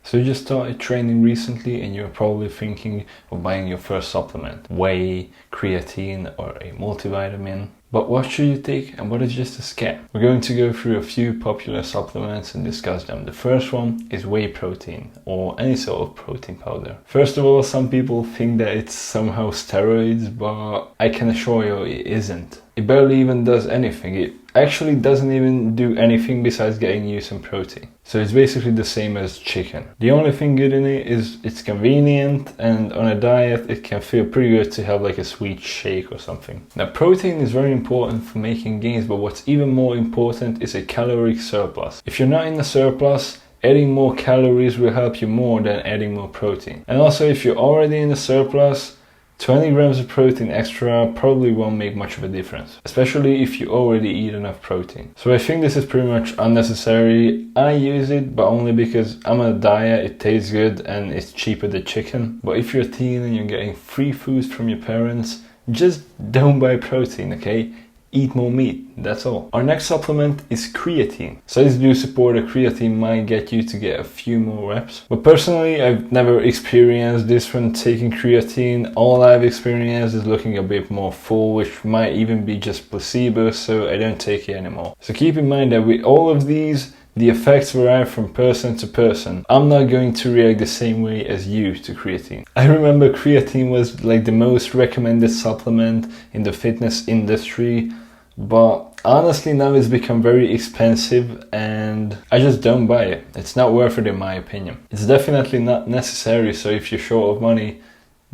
So you just started training recently and you're probably thinking of buying your first supplement, whey, creatine or a multivitamin. But what should you take and what is just a scam? We're going to go through a few popular supplements and discuss them. The first one is whey protein or any sort of protein powder. First of all, some people think that it's somehow steroids, but I can assure you it isn't. It barely even does anything. It actually doesn't even do anything besides getting you some protein. So it's basically the same as chicken. The only thing good in it is it's convenient, and on a diet it can feel pretty good to have like a sweet shake or something. Now protein is very important for making gains, but what's even more important is a caloric surplus. If you're not in a surplus, adding more calories will help you more than adding more protein. And also if you're already in a surplus, 20 grams of protein extra probably won't make much of a difference, especially if you already eat enough protein. So I think this is pretty much unnecessary. I use it, but only because I'm on a diet, it tastes good and it's cheaper than chicken. But if you're a teen and you're getting free foods from your parents, just don't buy protein, okay? Eat more meat, that's all. Our next supplement is creatine. Studies do support that creatine might get you to get a few more reps. But personally, I've never experienced this when taking creatine. All I've experienced is looking a bit more full, which might even be just placebo, so I don't take it anymore. So keep in mind that with all of these, the effects vary from person to person. I'm not going to react the same way as you to creatine. I remember creatine was like the most recommended supplement in the fitness industry, but honestly now it's become very expensive and I just don't buy it. It's not worth it in my opinion. It's definitely not necessary, so if you're short of money,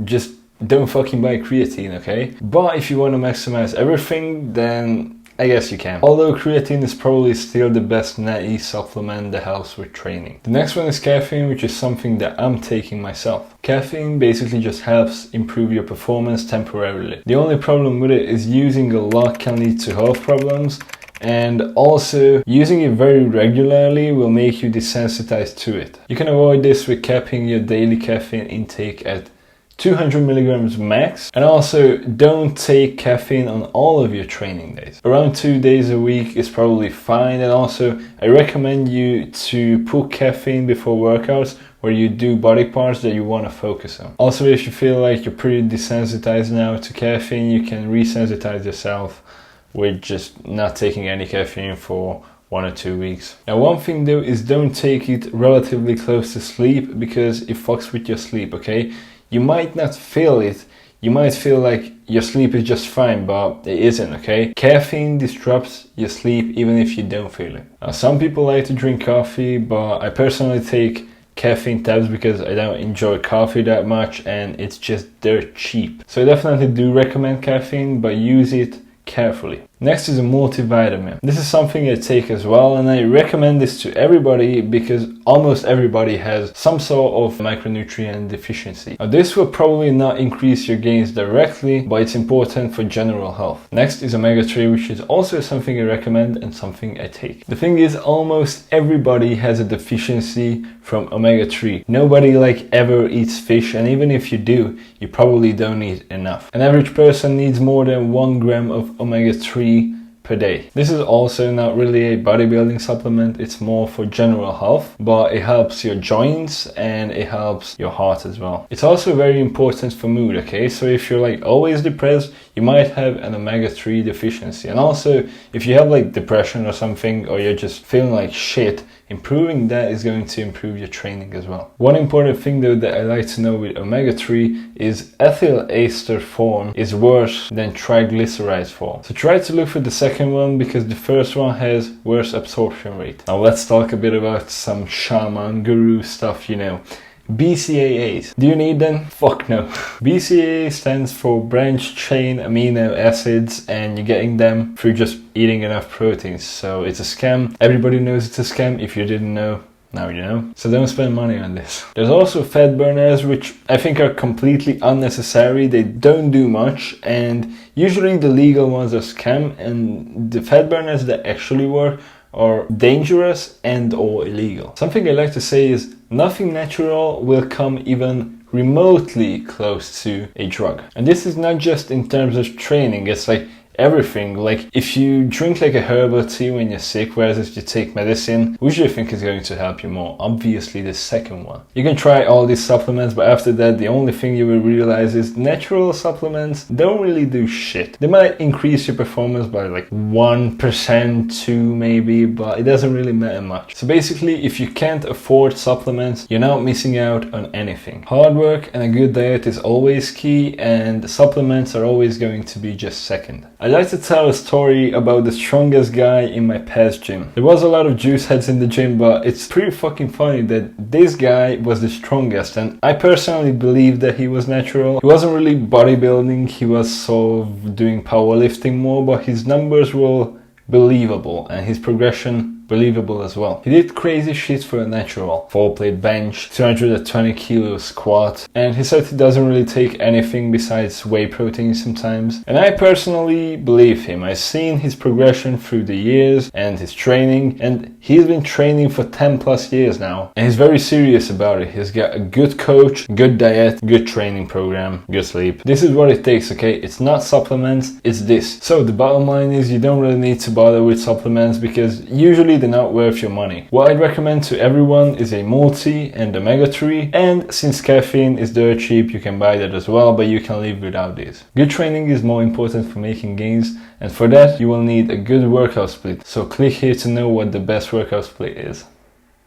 just don't fucking buy creatine, okay? But if you want to maximize everything, then I guess you can. Although creatine is probably still the best natty supplement that helps with training. The next one is caffeine, which is something that I'm taking myself. Caffeine basically just helps improve your performance temporarily. The only problem with it is using a lot can lead to health problems, and also using it very regularly will make you desensitized to it. You can avoid this with capping your daily caffeine intake at 200 milligrams max, and also don't take caffeine on all of your training days. Around 2 days a week is probably fine, and also I recommend you to put caffeine before workouts where you do body parts that you want to focus on. Also, if you feel like you're pretty desensitized now to caffeine, you can resensitize yourself with just not taking any caffeine for 1 or 2 weeks. Now one thing though is don't take it relatively close to sleep, because it fucks with your sleep, okay? You might not feel it. You might feel like your sleep is just fine, but it isn't, okay? Caffeine disrupts your sleep even if you don't feel it. Now, some people like to drink coffee, but I personally take caffeine tabs because I don't enjoy coffee that much and it's just dirt cheap. So I definitely do recommend caffeine, but use it carefully. Next is a multivitamin. This is something I take as well, and I recommend this to everybody because almost everybody has some sort of micronutrient deficiency. Now this will probably not increase your gains directly, but it's important for general health. Next is omega-3, which is also something I recommend and something I take. The thing is, almost everybody has a deficiency from omega-3. Nobody like ever eats fish, and even if you do, you probably don't eat enough. An average person needs more than 1 gram of omega-3 per day. This is also not really a bodybuilding supplement, it's more for general health, but it helps your joints and it helps your heart as well. It's also very important for mood, okay? So if you're like always depressed, you might have an omega-3 deficiency. And also if you have like depression or something, or you're just feeling like shit, improving that is going to improve your training as well. One important thing though that I like to know with omega-3 is ethyl ester form is worse than triglycerides form. So try to look for the second one because the first one has worse absorption rate. Now let's talk a bit about some shaman guru stuff, you know. BCAAs. Do you need them? Fuck no. BCAA stands for branched chain amino acids, and you're getting them through just eating enough proteins. So it's a scam. Everybody knows it's a scam. If you didn't know, now you know. So don't spend money on this. There's also fat burners, which I think are completely unnecessary. They don't do much, and usually the legal ones are scam, and the fat burners that actually work are dangerous and or illegal. Something I like to say is nothing natural will come even remotely close to a drug. And this is not just in terms of training, it's like everything. Like if you drink like a herbal tea when you're sick, whereas if you take medicine, which do you think is going to help you more? Obviously the second one. You can try all these supplements, but after that the only thing you will realize is natural supplements don't really do shit. They might increase your performance by like 1%, 2 maybe, but it doesn't really matter much. So basically, if you can't afford supplements, you're not missing out on anything. Hard work and a good diet is always key, and supplements are always going to be just second. I'd like to tell a story about the strongest guy in my past gym. There was a lot of juice heads in the gym, but it's pretty fucking funny that this guy was the strongest, and I personally believe that he was natural. He wasn't really bodybuilding, he was sort of doing powerlifting more, but his numbers were believable and his progression believable as well. He did crazy shit for a natural. 4-plate bench, 220 kilo squat, and he said he doesn't really take anything besides whey protein sometimes. And I personally believe him. I've seen his progression through the years and his training, and he's been training for 10 plus years now. And he's very serious about it. He's got a good coach, good diet, good training program, good sleep. This is what it takes, okay? It's not supplements, it's this. So the bottom line is you don't really need to bother with supplements because usually they're not worth your money. What I'd recommend to everyone is a multi and omega-3, and since caffeine is dirt cheap, you can buy that as well, but you can live without this. Good training is more important for making gains, and for that you will need a good workout split. So click here to know what the best workout split is.